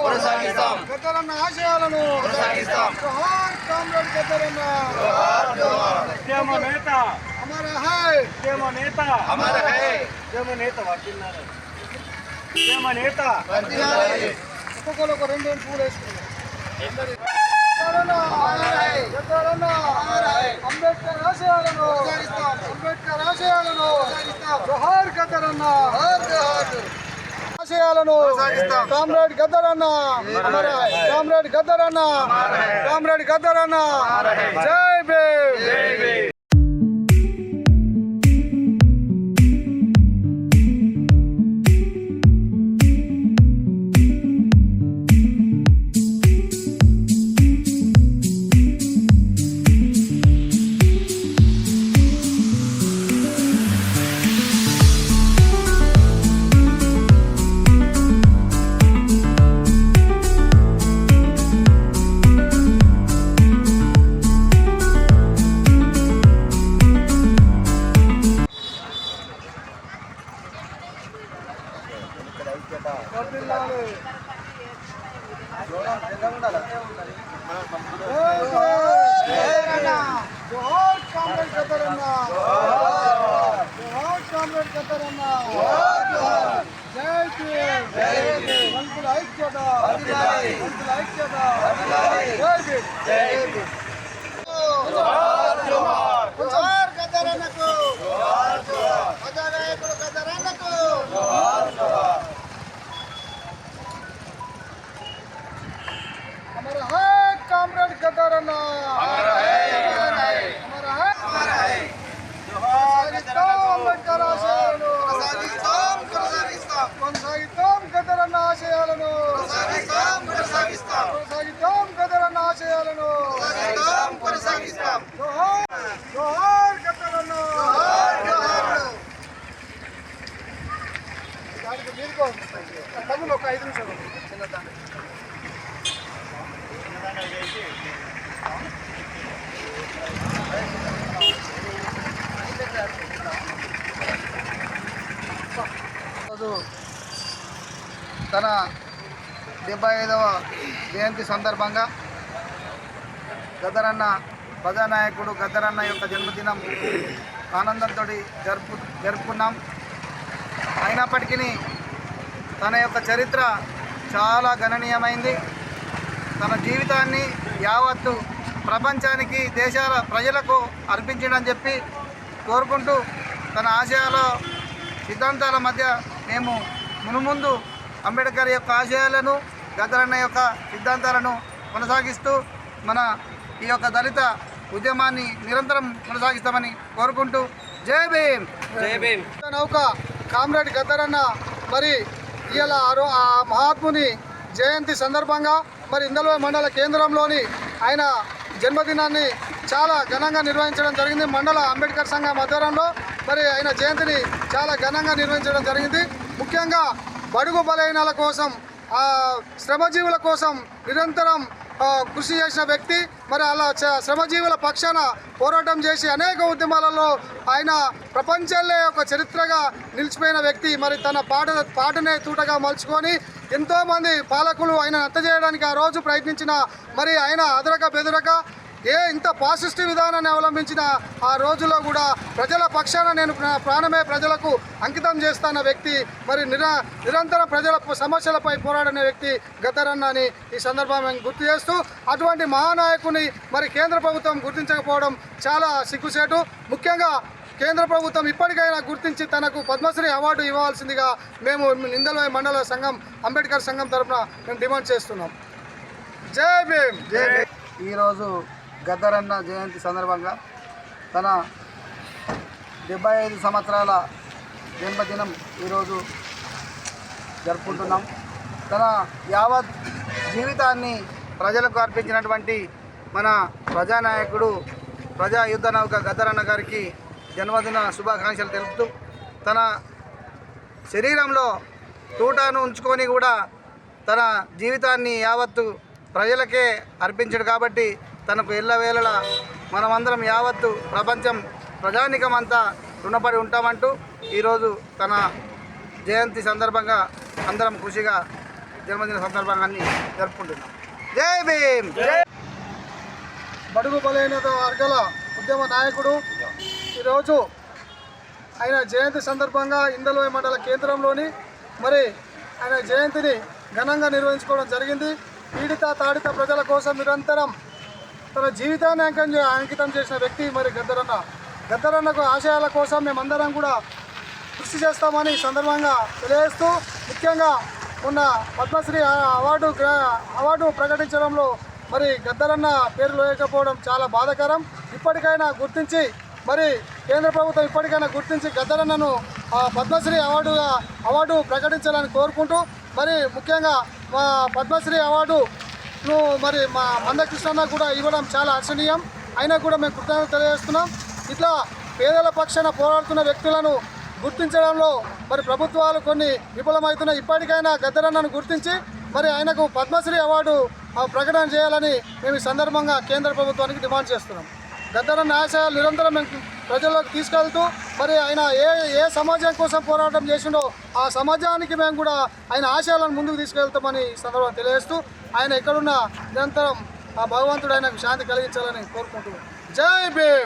కొనసాగిస్తాం. గద్దరన్న ఆశయాలను కొనసాగిస్తాం. జోహార్ కామ్రేడ్ గద్దరన్న. జోహార్ జోహార్. ఉద్యమ నేత అమర హై. ఉద్యమ నేత అమర హై. ఉద్యమ నేత వర్ధిల్లాలి. ఉద్యమ నేత వర్ధిల్లాలి. ఒక్కొక్కరు ఒక రెండు రెండు పూలు వేసుకున్నారు. అంబేద్కర్ ఆశయాలను అంబేద్కర్ ఆశయాలను జోహార్ గద్దరన్న ఆశయాలను కామ్రేడ్ గద్దరన్న కామ్రేడ్ గద్దరన్న కామ్రేడ్ గద్దరన్న జై భీమ్. జోహార్ కామ్రేడ్ గద్దరన్న. జోహార్ కామ్రేడ్ గద్దరన్న. జై భీమ్. దళితుల ఐక్యత. దళితుల ఐక్యత. జై భీమ్. జోహార్ గద్దరన్నకు. ప్రజానాయకుడు గద్దరన్నకు. అమర హై కామ్రేడ్ గద్దరన్న. అమర హై. అమర హై. అంబేద్కర్ ఆశయాలను కొనసాగిస్తాం. గద్దరన్న ఆశయాలను కొనసాగిస్తాం. గద్దరన్న ఆశయాలను జోహార్ గద్దరన్న. దానికి మీరు తమ్ముడు ఒక 5 నిమిషాలు చిన్నదాన్ని తన 75వ జయంతి సందర్భంగా గద్దరన్న ప్రజానాయకుడు గద్దరన్న యొక్క జన్మదినం ఆనందంతో జరుపుకున్నాం. అయినప్పటికీ తన యొక్క చరిత్ర చాలా గణనీయమైంది. తన జీవితాన్ని యావత్తు ప్రపంచానికి దేశాల ప్రజలకు అర్పించడని చెప్పి కోరుకుంటూ తన ఆశయాల సిద్ధాంతాల మధ్య మేము మునుముందు అంబేద్కర్ యొక్క ఆశయాలను గద్దరన్న యొక్క సిద్ధాంతాలను కొనసాగిస్తూ మన ఈ యొక్క దళిత ఉద్యమాన్ని నిరంతరం కొనసాగిస్తామని కోరుకుంటూ జై భీమ్. జై భీమ్. నౌక కామ్రేడ్ గద్దరన్న మరి ఇవాళ ఆ మహాత్ముని జయంతి సందర్భంగా మరి ఇందల్వే మండల కేంద్రంలోని ఆయన జన్మదినాన్ని చాలా ఘనంగా నిర్వహించడం జరిగింది. మండల అంబేద్కర్ సంఘం ఆధ్వర్యంలో మరి ఆయన జయంతిని చాలా ఘనంగా నిర్వహించడం జరిగింది. ముఖ్యంగా బడుగు బలహీనల కోసం శ్రమజీవుల కోసం నిరంతరం కృషి చేసిన వ్యక్తి. మరి అలా శ్రమజీవుల పక్షాన పోరాటం చేసి అనేక ఉద్యమాలలో ఆయన ప్రపంచంలో ఒక చరిత్రగా నిలిచిపోయిన వ్యక్తి. మరి తన పాటనే తూటగా మలుచుకొని ఎంతోమంది పాలకులు ఆయన చేయడానికి ఆ రోజు ప్రయత్నించిన మరి ఆయన అదరక బెదరక ఇంత పాసిస్టివ్ విధానాన్ని అవలంబించిన ఆ రోజుల్లో కూడా ప్రజల పక్షాన నేను ప్రాణమే ప్రజలకు అంకితం చేస్తున్న వ్యక్తి. మరి నిరంతరం ప్రజల సమస్యలపై పోరాడిన వ్యక్తి గద్దరన్న అని ఈ సందర్భంగా గుర్తు చేస్తూ అటువంటి మహానాయకుని మరి కేంద్ర ప్రభుత్వం గుర్తించకపోవడం చాలా సిగ్గుసేటు. ముఖ్యంగా కేంద్ర ప్రభుత్వం ఇప్పటికైనా గుర్తించి తనకు పద్మశ్రీ అవార్డు ఇవ్వాల్సిందిగా మేము ఇందల్వే మండల సంఘం అంబేద్కర్ సంఘం తరఫున మేము డిమాండ్ చేస్తున్నాం. జై భీమ్. ఈరోజు గద్దరన్న జయంతి సందర్భంగా తన 75 సంవత్సరాల జన్మదినం ఈరోజు జరుపుకుంటున్నాం. తన యావత్ జీవితాన్ని ప్రజలకు అర్పించినటువంటి మన ప్రజానాయకుడు ప్రజా యుద్ధ నౌక గద్దరన్న గారికి జన్మదిన శుభాకాంక్షలు తెలుపుతూ తన శరీరంలో తూటాను ఉంచుకొని కూడా తన జీవితాన్ని యావత్తు ప్రజలకే అర్పించాడు. కాబట్టి తనకు ఎల్లవేళలా మనమందరం యావత్తు ప్రపంచం ప్రజానికమంతా రుణపడి ఉంటామంటూ ఈరోజు తన జయంతి సందర్భంగా అందరం ఖుషిగా జన్మదిన సందర్భంగాన్ని జరుపుకుంటున్నాం. జై భీమ్. బడుగు బలైన వర్గాల ఉద్యమ నాయకుడు ఈరోజు ఆయన జయంతి సందర్భంగా ఇందల్వాయి మండల కేంద్రంలోని మరి ఆయన జయంతిని ఘనంగా నిర్వహించుకోవడం జరిగింది. పీడిత తాడిత ప్రజల కోసం నిరంతరం తన జీవితాన్ని అంకితం చేసిన వ్యక్తి మరి గద్దరన్నకు ఆశయాల కోసం మేమందరం కూడా కృషి చేస్తామని ఈ సందర్భంగా తెలియజేస్తూ, ముఖ్యంగా ఉన్న పద్మశ్రీ అవార్డు ప్రకటించడంలో మరి గద్దరన్న పేరు లేకపోవడం చాలా బాధాకరం. ఇప్పటికైనా గుర్తించి మరి కేంద్ర ప్రభుత్వం ఇప్పటికైనా గుర్తించి గద్దరన్నను పద్మశ్రీ అవార్డు ప్రకటించాలని కోరుకుంటూ, మరి ముఖ్యంగా మా పద్మశ్రీ అవార్డును మరి మా మందకృష్ణ కూడా ఇవ్వడం చాలా హర్షణీయం. అయినా కూడా మేము కృతజ్ఞతలు తెలియజేస్తున్నాం. ఇట్లా పేదల పక్షాన పోరాడుతున్న వ్యక్తులను గుర్తించడంలో మరి ప్రభుత్వాలు కొన్ని విఫలమవుతున్నాయి. ఇప్పటికైనా గద్దరన్నను గుర్తించి మరి ఆయనకు పద్మశ్రీ అవార్డు ప్రకటన చేయాలని మేము ఈ సందర్భంగా కేంద్ర ప్రభుత్వానికి డిమాండ్ చేస్తున్నాం. గద్దరన్న ఆశయాలు నిరంతరం మేము ప్రజల్లోకి తీసుకెళ్తూ మరి ఆయన ఏ సమాజం కోసం పోరాటం చేసిండో ఆ సమాజానికి మేము కూడా ఆయన ఆశయాలను ముందుకు తీసుకెళ్తామని ఈ సందర్భంగా తెలియజేస్తూ, ఆయన ఎక్కడున్నా నిరంతరం ఆ భగవంతుడు ఆయనకు శాంతి కలిగించాలని కోరుకుంటున్నాం. జై భీమ్.